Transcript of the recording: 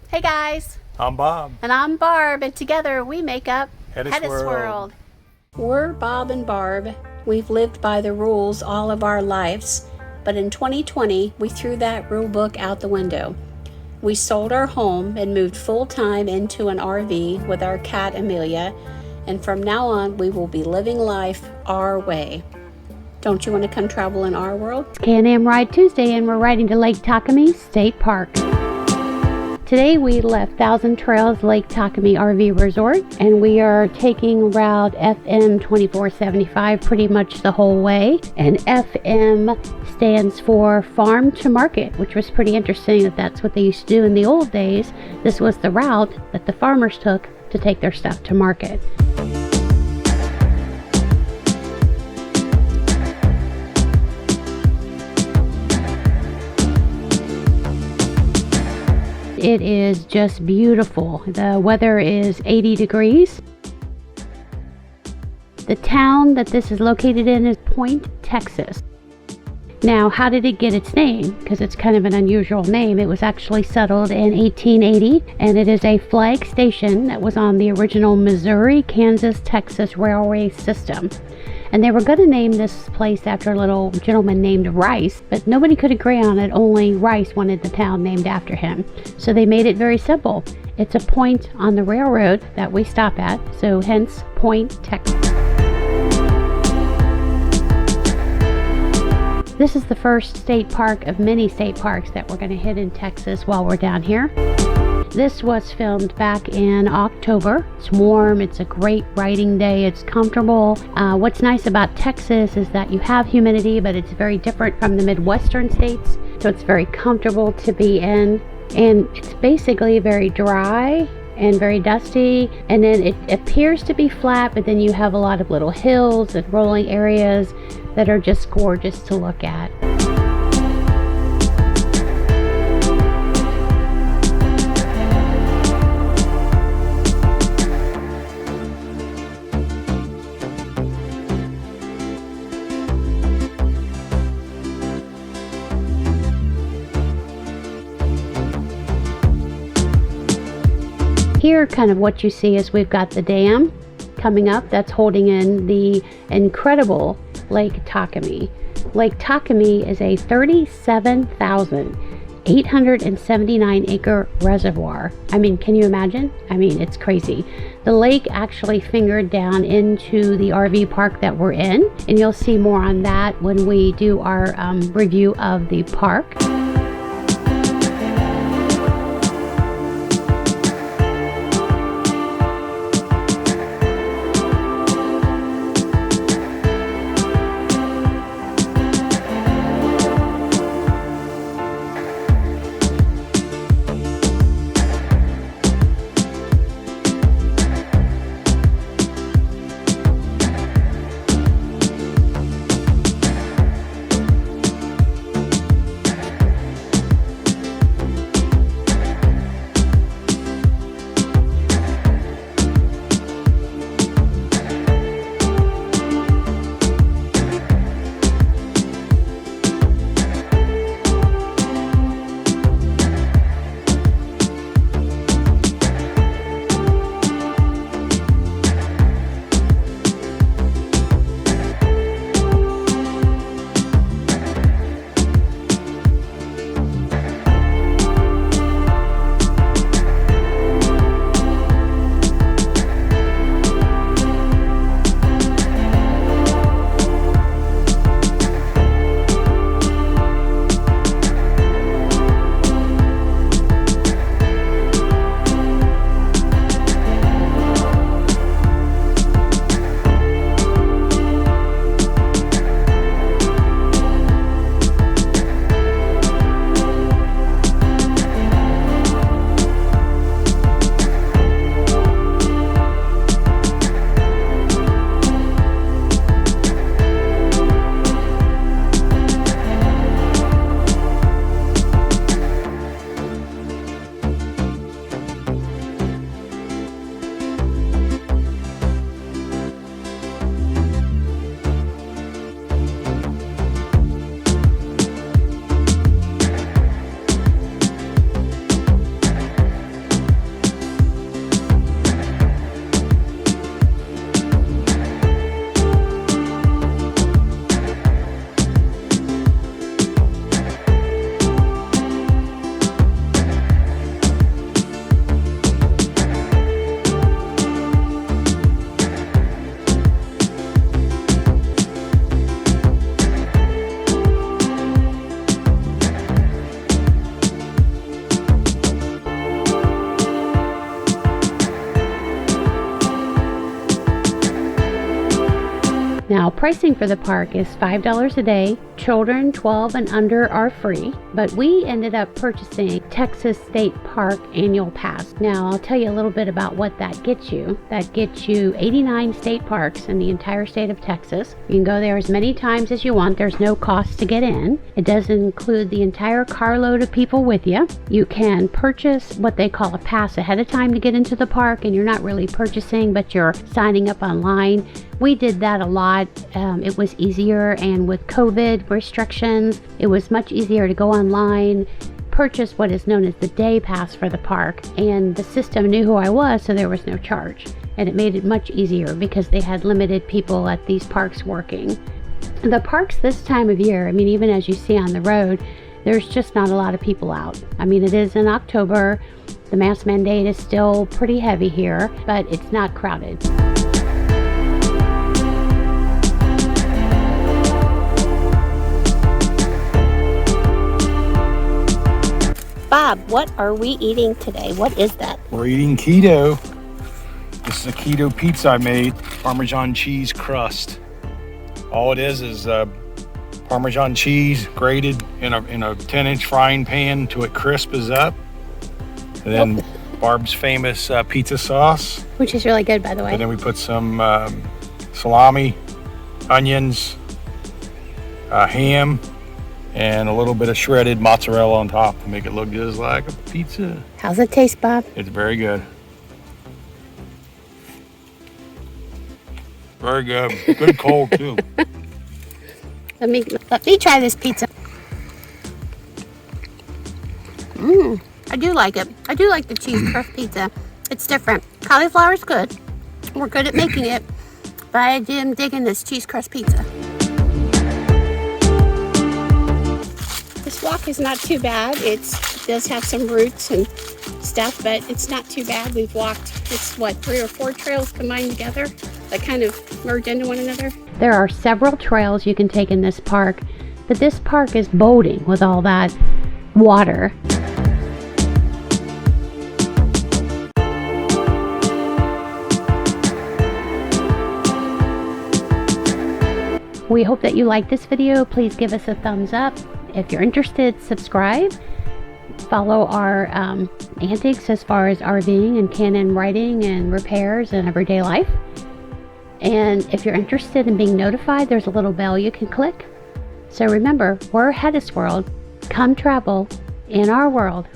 Hey guys, I'm Bob. and I'm Barb, and together we make up HetteshWorld. We're Bob and Barb. We've lived by the rules all of our lives, but in 2020 we threw that rule book out the window. We sold our home and moved full-time into an RV with our cat Amelia, and from now on we will be living life our way. Don't you want to come travel in our world? It's Can-Am Ride Tuesday, and we're riding to Lake Takami State Park. Today we left Thousand Trails Lake Takami RV Resort, and we are taking route FM 2475 pretty much the whole way. And FM stands for Farm to Market, which was pretty interesting that that's what they used to do in the old days. This was the route that the farmers took to take their stuff to market. It is just beautiful. The weather is 80 degrees. The town that this is located in is Point, Texas. Now, how did it get its name? Because it's kind of an unusual name. It was actually settled in 1880, and it is a flag station that was on the original Missouri, Kansas, Texas railway system. And they were going to name this place after a little gentleman named Rice, but nobody could agree on it. Only Rice wanted the town named after him. So they made it very simple. It's a point on the railroad that we stop at, so hence Point, Texas. This is the first state park of many state parks that we're going to hit in Texas while we're down here. This was filmed back in October. It's warm, it's a great riding day, it's comfortable. What's nice about Texas is that you have humidity, but it's very different from the Midwestern states, so it's very comfortable to be in. And it's basically very dry and very dusty, and then it appears to be flat, but then you have a lot of little hills and rolling areas that are just gorgeous to look at. Here, kind of what you see is we've got the dam coming up that's holding in the incredible Lake Takami. Lake Takami is a 37,879 acre reservoir. I mean, can you imagine? I mean, it's crazy. The lake actually fingered down into the RV park that we're in, and you'll see more on that when we do our review of the park. Now, pricing for the park is $5 a day. Children 12 and under are free, but we ended up purchasing Texas State Park annual pass. Now, I'll tell you a little bit about what that gets you. That gets you 89 state parks in the entire state of Texas. You can go there as many times as you want. There's no cost to get in. It does include the entire carload of people with you. You can purchase what they call a pass ahead of time to get into the park, and you're not really purchasing, but you're signing up online. We did that a lot. It was easier, and with COVID restrictions, it was much easier to go online, purchase what is known as the day pass for the park, and the system knew who I was, so there was no charge. And it made it much easier because they had limited people at these parks working. The parks this time of year, I mean, even as you see on the road, there's just not a lot of people out. I mean, it is in October. The mask mandate is still pretty heavy here, but it's not crowded. Bob, what are we eating today? What is that? We're eating keto. This is a keto pizza I made, Parmesan cheese crust. All it is Parmesan cheese grated in a 10-inch frying pan till it crispes up. And then Barb's famous pizza sauce. Which is really good, by the way. And then we put some salami, onions, ham, and a little bit of shredded mozzarella on top to make it look just like a pizza. How's it taste, Bob? It's very good. Very good. Good cold too. Let me try this pizza. I do like it. I do like the cheese crust pizza. It's different. Cauliflower's good. We're good at making it, but I am digging this cheese crust pizza. This walk is not too bad. It does have some roots and stuff, but it's not too bad. We've walked, it's what, 3 or 4 trails combined together that kind of merge into one another. There are several trails you can take in this park, but this park is boating with all that water. We hope that you like this video. Please give us a thumbs up. If you're interested, subscribe. Follow our antics as far as RVing and Canon writing and repairs and everyday life. And if you're interested in being notified, there's a little bell you can click. So remember, we're HetteshWorld. Come travel in our world.